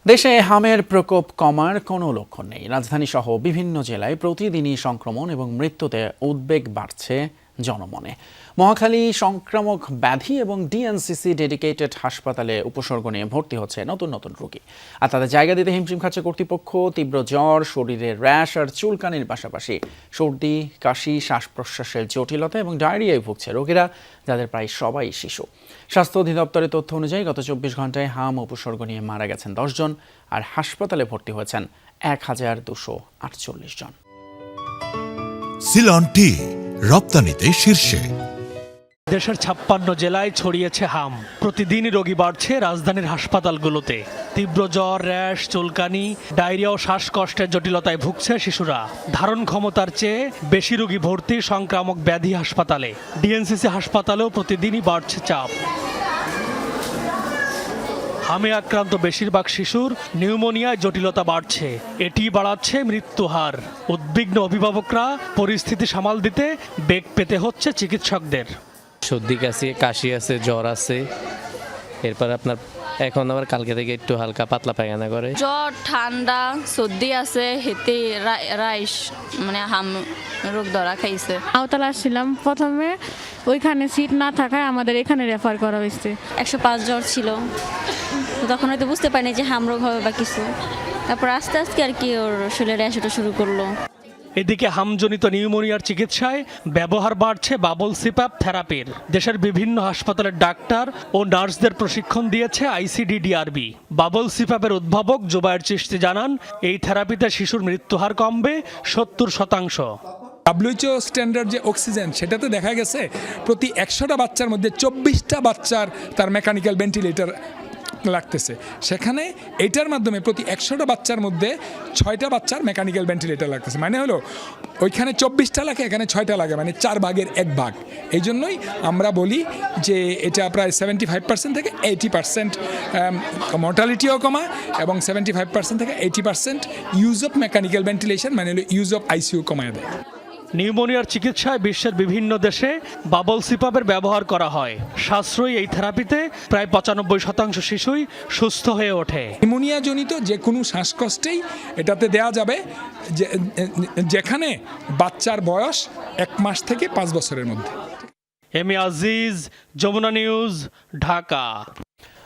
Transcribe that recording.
দেশে হামের প্রকোপ কমার কোনো লক্ষণ নেই। রাজধানীসহ বিভিন্ন জেলায় প্রতিদিনই সংক্রমণ এবং মৃত্যুতে উদ্বেগ বাড়ছে জনমনে। মহাখালী সংক্রামক ব্যাধি এবং ডিএনসিসি ডেডিকেটেড হাসপাতালে উপসর্গ নিয়ে ভর্তি হচ্ছে নতুন নতুন রোগী, আর তাদের জায়গা দিতে হিমশিম খাচ্ছে কর্তৃপক্ষ। তীব্র জ্বর, শরীরে র্যাশ আর চুলকানির পাশাপাশি সর্দি, কাশি, শ্বাস প্রশ্বাসের জটিলতা এবং ডায়রিয়ায় ভুগছে রোগীরা, যাদের প্রায় সবাই শিশু। স্বাস্থ্য অধিদপ্তরের তথ্য অনুযায়ী গত 24 ঘন্টায় হাম উপসর্গ নিয়ে মারা গেছেন 10 জন, আর হাসপাতালে ভর্তি হয়েছেন 1248 জন। সিলন টি রপ্তানিতে শীর্ষে। দেশের 56 জেলায় ছড়িয়েছে হাম। প্রতিদিনই রোগী বাড়ছে রাজধানীর হাসপাতালগুলোতে। তীব্র জ্বর, র্যাশ, চুলকানি, ডায়রিয়া ও শ্বাসকষ্টের জটিলতায় ভুগছে শিশুরা। ধারণ ক্ষমতার চেয়ে বেশি রোগী ভর্তি সংক্রামক ব্যাধি হাসপাতালে। ডিএনসিসি হাসপাতালেও প্রতিদিনই বাড়ছে চাপ। হামে আক্রান্ত বেশিরভাগ শিশুর নিউমোনিয়ায় জটিলতা বাড়ছে, এটি বাড়াচ্ছে মৃত্যুহার। উদ্বিগ্ন অভিভাবকরা পরিস্থিতি সামাল দিতে বেগ পেতে হচ্ছে চিকিৎসকদের। সর্দি কাশি আছে, জ্বর আছে, এরপর আপনার এখন আবার কালকে থেকে একটু হালকা পাতলা পায়খানা করে। জ্বর, ঠান্ডা, সর্দি আছে, হেতে রাইস মানে হাম রোগ ধরা খাইছে। আওতালা আসছিলাম, প্রথমে ওইখানে সিট না থাকায় আমাদের এখানে রেফার করা হয়েছে। 105 জ্বর ছিল, তখন হয়তো বুঝতে পারিনি যে হাম রোগ হবে বা কিছু। তারপর আস্তে আস্তে আর কি ওর শরীরে র্যাশ ওঠা শুরু করলো। এদিকে হামজনিত নিউমোনিয়ার চিকিৎসায় ব্যবহার বাড়ছে বাবল সিপ্যাপ থেরাপির। দেশের বিভিন্ন হাসপাতালের ডাক্তার ও নার্সদের প্রশিক্ষণ দিয়েছে আইসিডিডিআরবি। বাবল সিপ্যাপের উদ্ভাবক জুবায়ের চিশতি জানান, এই থেরাপিতে শিশুর মৃত্যুহার কমবে 70%। WHO স্ট্যান্ডার্ড যে অক্সিজেন, সেটাতে দেখা গেছে প্রতি 100টা বাচ্চার মধ্যে 24টা বাচ্চার তার মেকানিক্যাল ভেন্টিলেটর লাগতেছে। সেখানে এটার মাধ্যমে প্রতি 100টা বাচ্চার মধ্যে 6টা বাচ্চার মেকানিক্যাল ভেন্টিলেটর লাগতেছে। মানে হলো ওইখানে 24টা লাগে, এখানে 6টা লাগে, মানে 4 ভাগের 1 ভাগ। এই জন্যই আমরা বলি যে এটা প্রায় 75% থেকে 80% মর্টালিটিও কমা এবং 75% থেকে 80% ইউজ অফ মেকানিক্যাল ভেন্টিলেশন, মানে হলো ইউজ অফ আইসিইউ কমায় দেয়। নিউমোনিয়ার চিকিৎসায় বিশ্বের বিভিন্ন দেশে বাবল সিপ্যাপের ব্যবহার করা হয়। সাশ্রয়ী এই থেরাপিতে প্রায় 95% শিশুই সুস্থ হয়ে ওঠে। নিউমোনিয়া জনিত যে কোনো শ্বাসকষ্টেই এটাতে দেয়া যাবে, যেখানে বাচ্চার বয়স 1 মাস থেকে 5 বছরের মধ্যে। M A Aziz, Jamuna news, Dhaka.